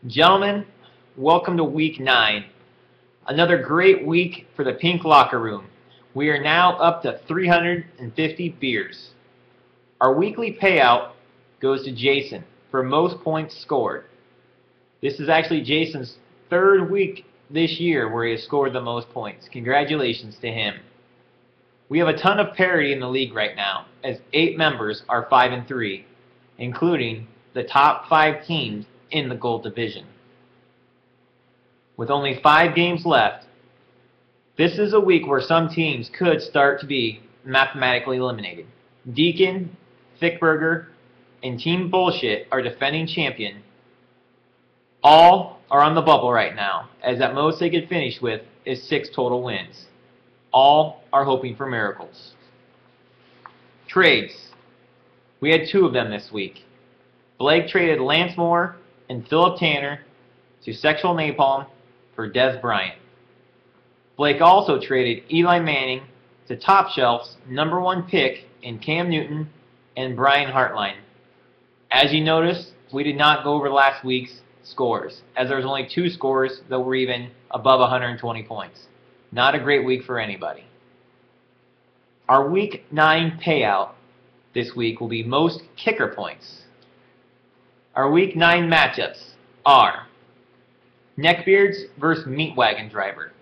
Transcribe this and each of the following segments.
Gentlemen, welcome to week 9. Another great week for the Pink Locker Room. We are now up to 350 beers. Our weekly payout goes to Jason for most points scored. This is actually Jason's third week this year where he has scored the most points. Congratulations to him. We have a ton of parity in the league right now, as 8 members are 5-3, including the top 5 teams in the Gold Division. With only 5 games left, this is a week where some teams could start to be mathematically eliminated. Deacon, Thickburger, and Team Bullshit, our defending champion, all are on the bubble right now, as at most they could finish with is 6 total wins. All are hoping for miracles. Trades. We had 2 of them this week. Blake traded Lance Moore and Philip Tanner to Sexual Napalm for Des Bryant. Blake also traded Eli Manning to Top Shelf's #1 pick in Cam Newton and Brian Hartline. As you noticed, we did not go over last week's scores, as there was only 2 scores that were even above 120 points. Not a great week for anybody. Our week 9 payout this week will be most kicker points. Our week 9 matchups are Neckbeards versus Meat Wagon Driver.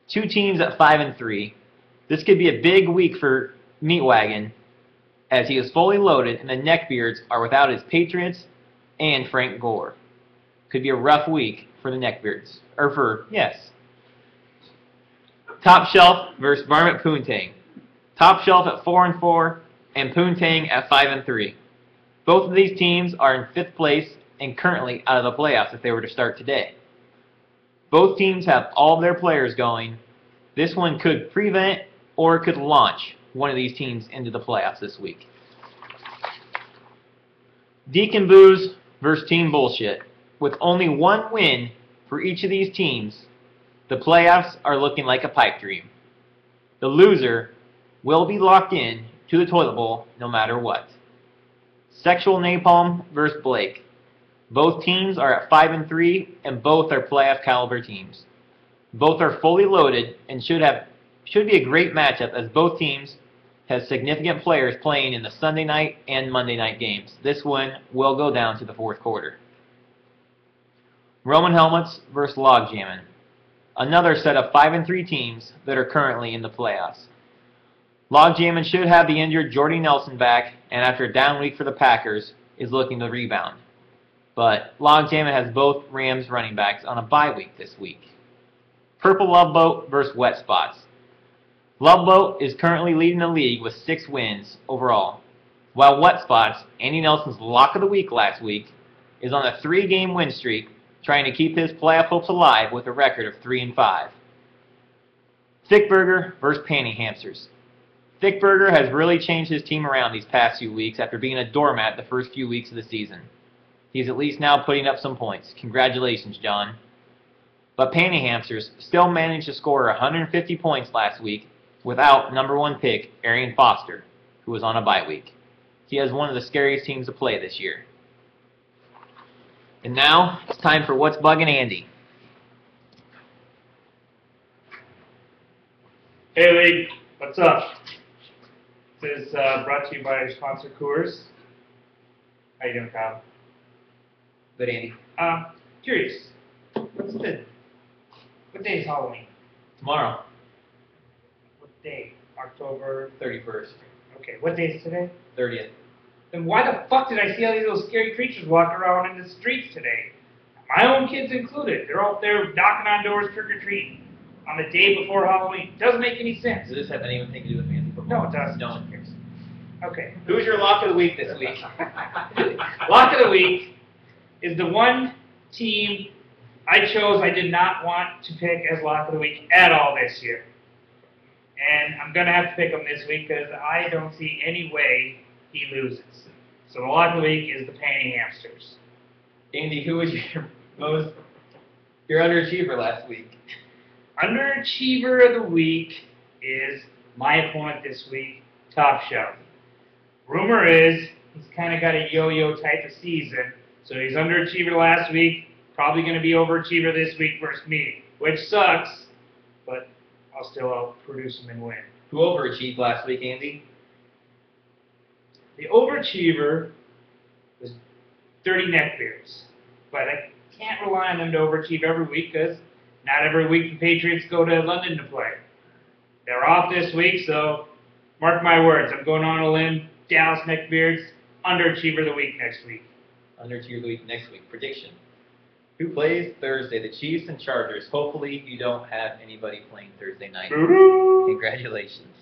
2 teams at 5-3. This could be a big week for Meat Wagon, as he is fully loaded and the Neckbeards are without his Patriots and Frank Gore. Could be a rough week for the Neckbeards. Top Shelf versus Varmint Poontang. Top Shelf at 4-4 and Poontang at 5-3. Both of these teams are in 5th place and currently out of the playoffs if they were to start today. Both teams have all of their players going. This one could prevent or could launch one of these teams into the playoffs this week. Deacon Booze versus Team Bullshit. With only 1 win for each of these teams, the playoffs are looking like a pipe dream. The loser will be locked in to the toilet bowl no matter what. Sexual Napalm versus Blake. Both teams are at 5-3 and both are playoff caliber teams. Both are fully loaded and should be a great matchup, as both teams have significant players playing in the Sunday night and Monday night games. This one will go down to the 4th quarter. Roman Helmets versus Logjammin'. Another set of 5-3 teams that are currently in the playoffs. Logjammin' should have the injured Jordy Nelson back, and after a down week for the Packers, is looking to rebound. But Logjammin' has both Rams running backs on a bye week this week. Purple Love Boat versus Wet Spots. Love Boat is currently leading the league with 6 wins overall, while Wet Spots, Andy Nelson's lock of the week last week, is on a 3-game win streak, trying to keep his playoff hopes alive with a record of 3-5. Thickburger versus Panty Hamsters. Thickburger has really changed his team around these past few weeks after being a doormat the first few weeks of the season. He's at least now putting up some points. Congratulations, John. But Panty Hamsters still managed to score 150 points last week without #1 pick Arian Foster, who was on a bye week. He has one of the scariest teams to play this year. And now, it's time for What's Bugging Andy. Hey League, what's up? This is brought to you by our sponsor Coors. How you doing, Kyle? Good, Andy. Curious, what day is Halloween? Tomorrow, What day? October 31st, Okay, what day is today? 30th. Then why the fuck did I see all these little scary creatures walking around in the streets today? My own kids included. They're out there knocking on doors trick-or-treating on the day before Halloween. Doesn't make any sense. Does this have anything to do with fantasy football? No, it doesn't. No one cares. Okay. Who's your lock of the week this week? Lock of the week is the one team I chose I did not want to pick as lock of the week at all this year. And I'm going to have to pick him this week because I don't see any way he loses. So the lock of the week is the Panty Hamsters. Andy, who was your underachiever last week? Underachiever of the week is my opponent this week, Top Shelf. Rumor is he's kind of got a yo-yo type of season. So he's underachiever last week. probably going to be overachiever this week versus me, which sucks, but I'll still outproduce him and win. Who overachieved last week, Andy? The overachiever was Dirty Neckbeards, but I can't rely on them to overachieve every week because not every week the Patriots go to London to play. They're off this week, so mark my words. I'm going on a limb. Dallas Neckbeards, underachiever of the week next week. Underachiever of the week next week. Prediction. Who plays Thursday? The Chiefs and Chargers. Hopefully you don't have anybody playing Thursday night. Boo-hoo! Congratulations.